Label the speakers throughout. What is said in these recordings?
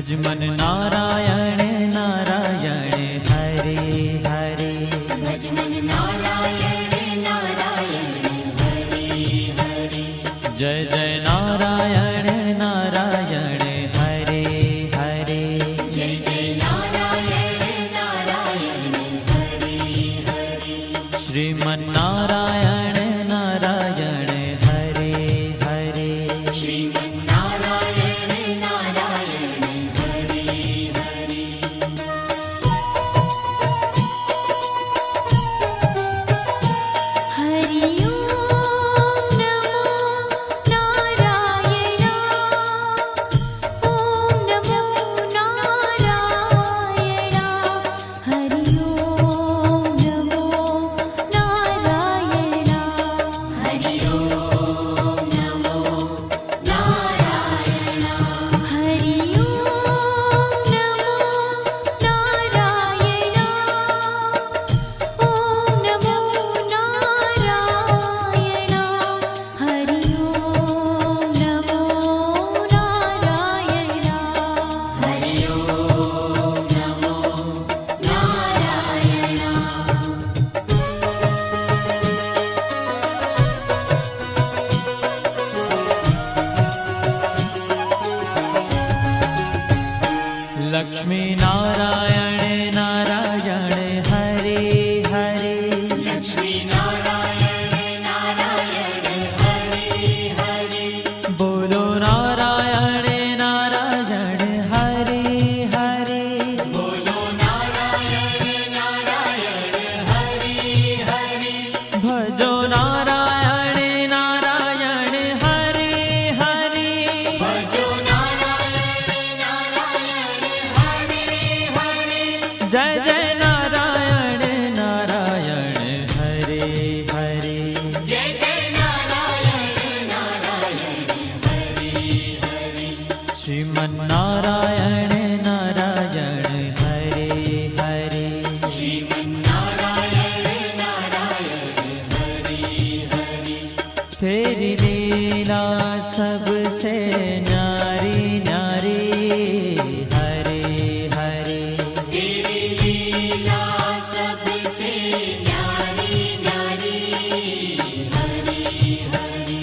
Speaker 1: भजमन नारायण नारायण हरे हरे।
Speaker 2: भजमन नारायण नारायण हरे हरे।
Speaker 1: जय जय नारायण नारायण हरे हरे।
Speaker 2: जय जय नारायण नारायण हरे हरे।
Speaker 1: श्रीमन नारायण नारायण हरे हरे।
Speaker 2: श्रीमन नारायण नारायण हरे हरे। हरि ओम नमो नारायण। ओम नमो नारायण। हरि ओम नमो नारायण। हरि ओम नमो नारायण। हरि ओम नमो नारायण। ओम नमो नारायण। हरि ओम नमो नारायण। हरि ओम नमो नारायण।
Speaker 1: लक्ष्मी नारायण नारायण हरे हरे।
Speaker 2: लक्ष्मी नारायण नारायण हरे हरे।
Speaker 1: बोलो नारायण नारायण हरे हरे।
Speaker 2: बोलो नारायण नारायण हरे हरे।
Speaker 1: भजो नारायण नारायण हरे हरे।
Speaker 2: भजो नारायण नारायण हरे हरे।
Speaker 1: जय जय नारायण नारायण हरे हरे।
Speaker 2: जय जय नारायण नारायण हरे हरे।
Speaker 1: श्रीमन नारायण नारायण हरे हरे।
Speaker 2: श्रीमन नारायण नारायण हरे हरे।
Speaker 1: तेरी लीला सबसे न्यारी न्यारी हरे हरे।
Speaker 2: तेरी लीला सबसे न्यारी न्यारी हरे हरे।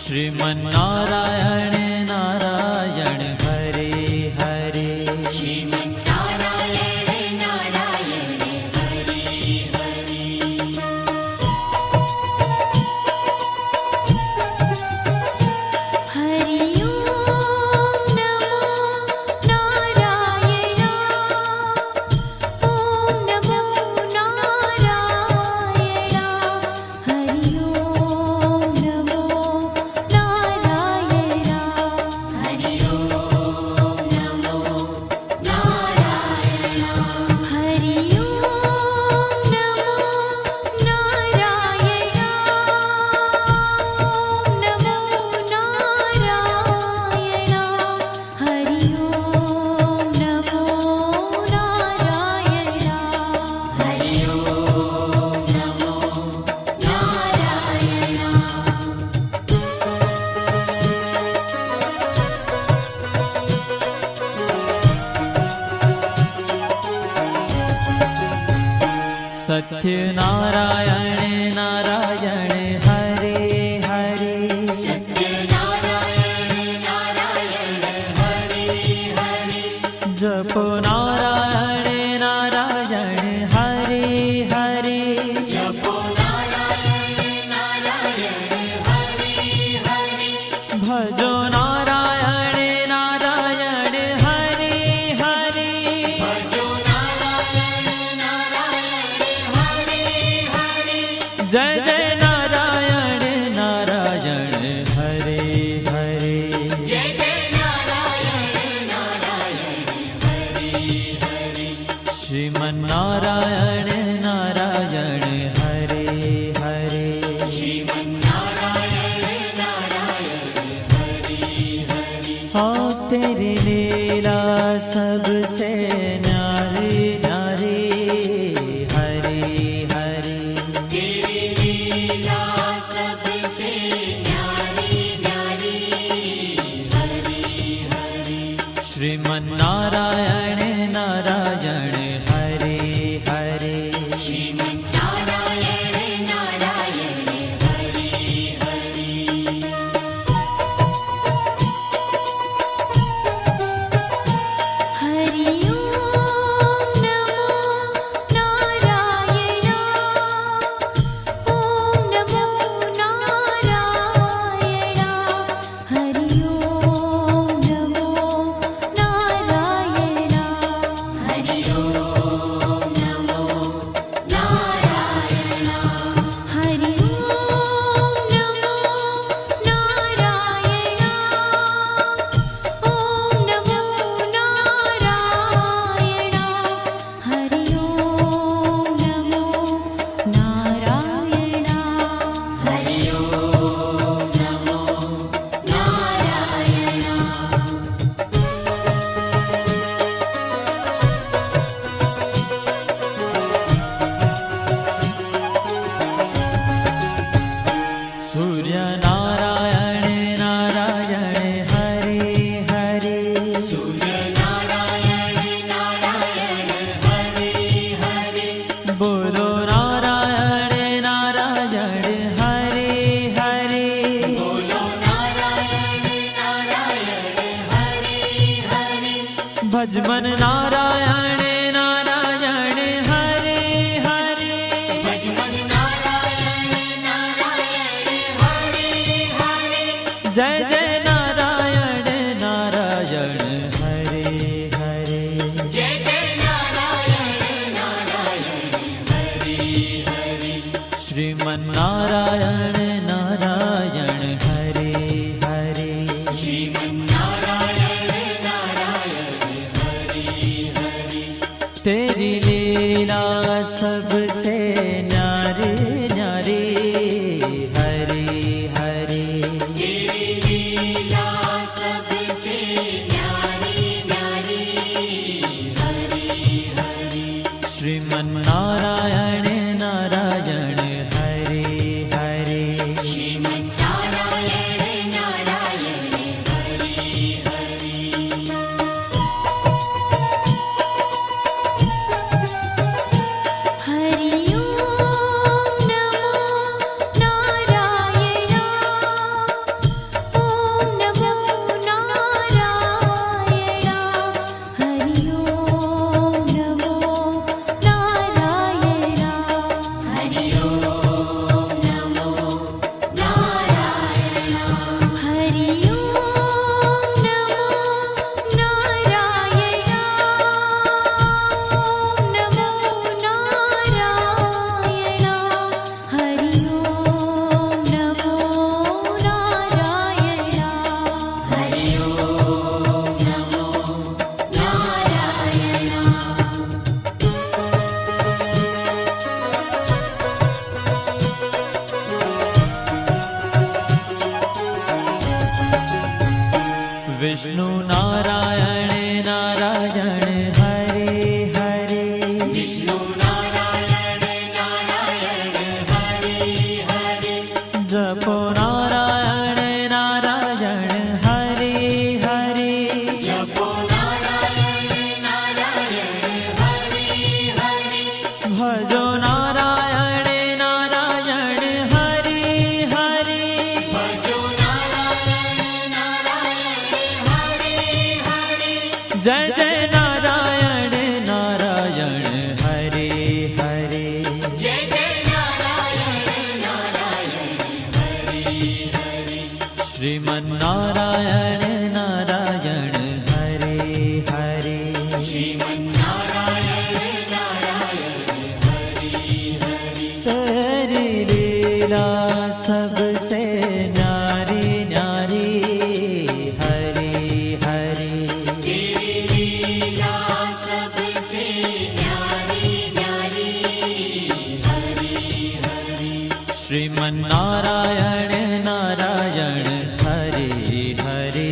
Speaker 1: श्रीमन नारायण नारायण हरे हरे।
Speaker 2: श्रीमन नारायण नारायण हरे हरे। हरि ओम नमो नारायण। ओम नमो नारायण। हरि ओम नमो नारायण। हरि ओम नमो नारायण। हरि ओम नमो नारायण। ओम नमो नारायण। हरि ओम नमो नारायण। हरि ओम नमो
Speaker 1: सत्य नारायण नारायण हरे हरे।
Speaker 2: सत्य नारायण नारायण हरे हरे।
Speaker 1: जपो नारायण नारायण हरे हरे।
Speaker 2: जपो नारायण नारायण हरे हरे।
Speaker 1: भजो नारायण नारायण हरे हरे।
Speaker 2: भजो नारायण नारायण हरे हरे।
Speaker 1: जय जय नारायण नारायण हरे हरे।
Speaker 2: जय जय नारायण नारायण हरे हरे।
Speaker 1: श्रीमन नारायण नारायण हरे हरे।
Speaker 2: श्रीमन नारायण नारायण हरे हरे।
Speaker 1: हाँ तेरी लीला सबसे न्यारी न्यारी हरे हरे।
Speaker 2: तेरी लीला सबसे न्यारी न्यारी हरे हरे।
Speaker 1: श्रीमन श्रीमन्नारायण नारायण हरे हरे
Speaker 2: श्रीमन्नारायण नारायण हरि हरि
Speaker 3: हरि ओम नमो नारायण ओम नमो नारायण हरि ओम नमो नारायण
Speaker 2: हरि ओम नमो नारायण
Speaker 3: हरि ओम नमो नारायण ओम नमो नारायण हरि ओम नमो नारायण
Speaker 2: हरि ओम नमो नारायण
Speaker 1: सूर्य नारायण नारायण हरे हरे
Speaker 2: सूर्य नारायण नारायण हरि हरि
Speaker 1: बोलो नारायण नारायण हरे हरे
Speaker 2: बोलो नारायण नारायण हरि हरि
Speaker 1: भजमन नारायण नारायण हरे हरे
Speaker 2: भजमन नारायण नारायण हरि हरि
Speaker 1: जय जय नारायण नारायण हरे हरे
Speaker 2: जय जय नारायण नारायण हरि हरि
Speaker 1: श्रीमन्नारायण नारायण हरे हरे
Speaker 2: श्रीमन्नारायण नारायण हरि हरि
Speaker 1: तेरी लीला सबसे न्यारी न्यारी हरे हरे
Speaker 2: तेरी लीला सबसे न्यारी न्यारी हरि हरि
Speaker 1: श्रीमन्नारायण नारायण हरे हरे
Speaker 2: श्रीमन्नारायण नारायण हरि हरि
Speaker 3: हरि ओम नमो नारायण ओम नमो नारायण हरि ओम नमो नारायण
Speaker 2: हरि ओम नमो नारायण
Speaker 3: हरि ओम नमो नारायण ओम नमो नारायण हरि ओम नमो नारायण
Speaker 2: हरि ओम नमो नारायण
Speaker 1: विष्णु नारायण नारायण हरे हरे
Speaker 2: विष्णु नारायण नारायण हरि हरि
Speaker 1: जपो नारायण नारायण हरे हरे
Speaker 2: जपो नारायण नारायण हरि हरि
Speaker 1: भजो नारायण नारायण हरे हरे
Speaker 2: भजो नारायण नारायण हरि हरि
Speaker 1: जय जय नारायण नारायण हरे हरे
Speaker 2: जय जय नारायण नारायण हरि हरि
Speaker 1: श्रीमन्नारायण नारायण हरे हरे
Speaker 2: श्रीमन्नारायण नारायण हरि हरि
Speaker 1: तेरी लीला सबसे न्यारी न्यारी हरे हरे
Speaker 2: तेरी लीला सबसे न्यारी न्यारी हरि हरि
Speaker 1: श्रीमन्नारायण नारायण हरे हरे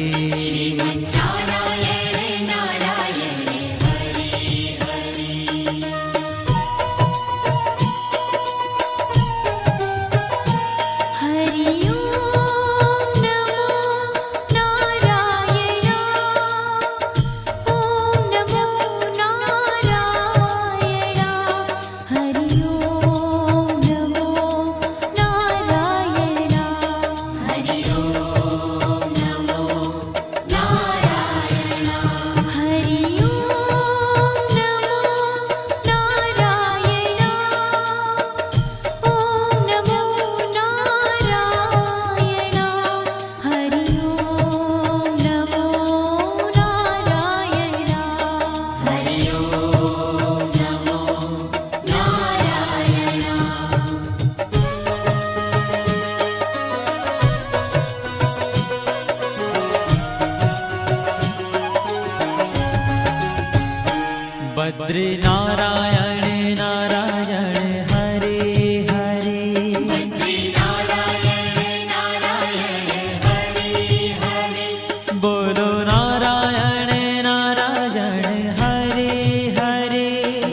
Speaker 1: बद्री नारायण नारायण हरे हरे
Speaker 2: बद्री नारायण नारायण हरे हरे
Speaker 1: बोलो नारायण नारायण हरे हरे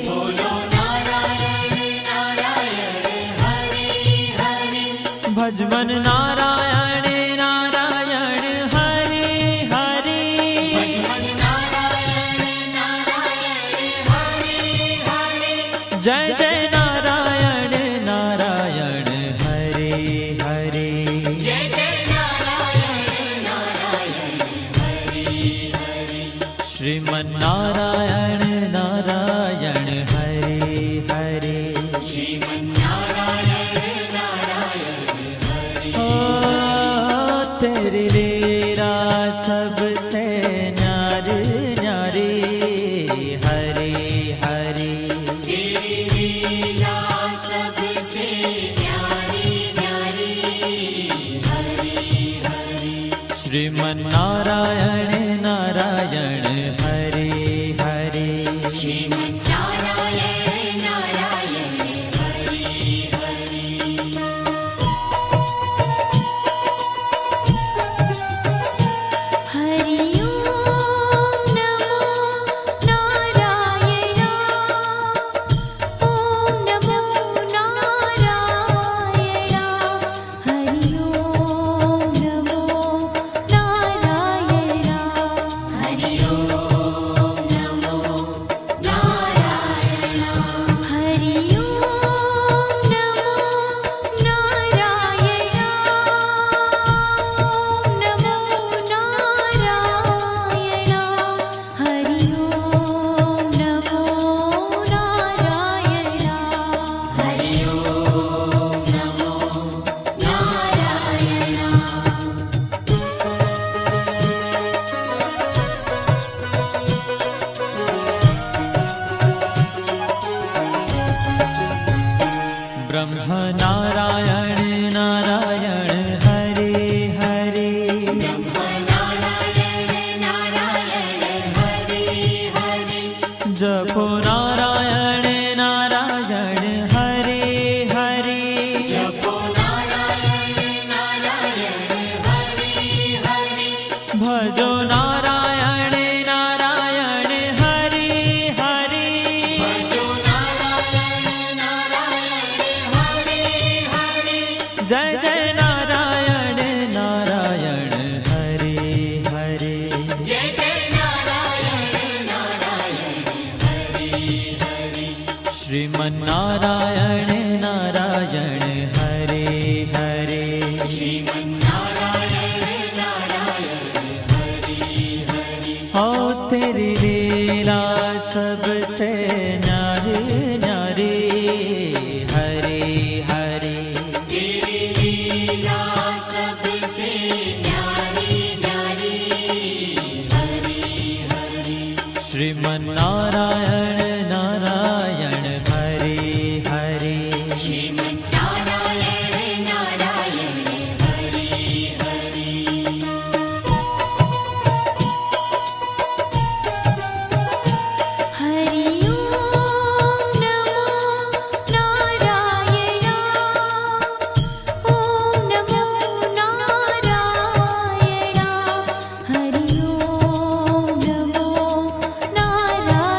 Speaker 2: बोलो नारायण नारायण हरे हरे
Speaker 1: भजमन नारायण नारायण हरे हरे
Speaker 2: भजमन नारायण नारायण हरे हरे
Speaker 1: जय जय नारायण नारायण हरे हरे
Speaker 2: जय जय नारायण नारायण हरे हरे
Speaker 1: श्रीमन नारायण नारायण हरे हरे
Speaker 2: श्रीमन्नारायण नारायण हरे
Speaker 1: ओ तेरी लीला सबसे न्यारी न्यारी हरे हरे
Speaker 2: तेरी लीला सबसे न्यारी न्यारी हरे हरे
Speaker 1: श्रीमन नारायण नारायण हरे हरे
Speaker 2: श्रीमन्नारायण नारायण हरे हरे
Speaker 3: हरि ओम नमो नारायण ओम नमो नारायण हरि ओम नमो नारायण
Speaker 2: हरि ओम नमो नारायण
Speaker 3: हरि ओम नमो नारायण ओम नमो नारायण हरि ओम नमो नारायण
Speaker 2: हरि ओम नमो नारायण
Speaker 1: ब्रह्म नारायण नारायण हरे हरे
Speaker 2: नारायण नारायण हरे हरे
Speaker 1: जपो नारायण नारायण हरे हरे
Speaker 2: जपो नारायण नारायण हरे हरे
Speaker 1: भजो नारायण नारायण हरे हरे
Speaker 2: भजो नारायण नारायण हरे हरे
Speaker 1: जय जय नारायण नारायण हरे हरे
Speaker 2: जय जय नारायण नारायण हरे हरे
Speaker 1: श्रीमन नारायण नारायण हरे हरे
Speaker 2: श्रीमन्नारायण नारायण हरे हरे
Speaker 1: हो तेरी लीला सबसे न्यारी न्यारी हरे हरे
Speaker 2: तेरी लीला सबसे न्यारी न्यारी हरे हरे
Speaker 1: श्रीमन नारायण नारायण हरे हरे
Speaker 2: श्रीमन्नारायण नारायण हरे हरे
Speaker 3: हरि ओम नमो नारायण ओम नमो नारायण हरि ओम नमो नारायण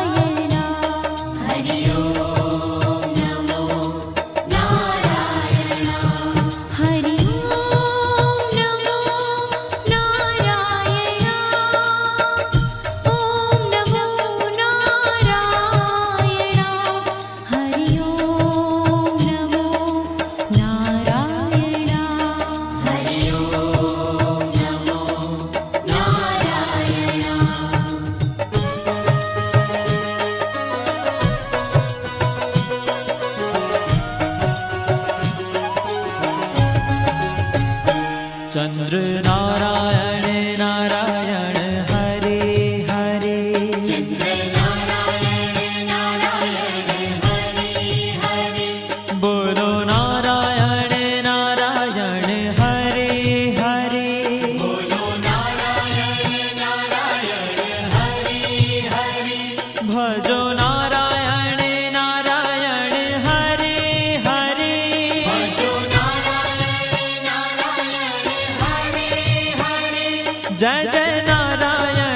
Speaker 1: जय जय नारायण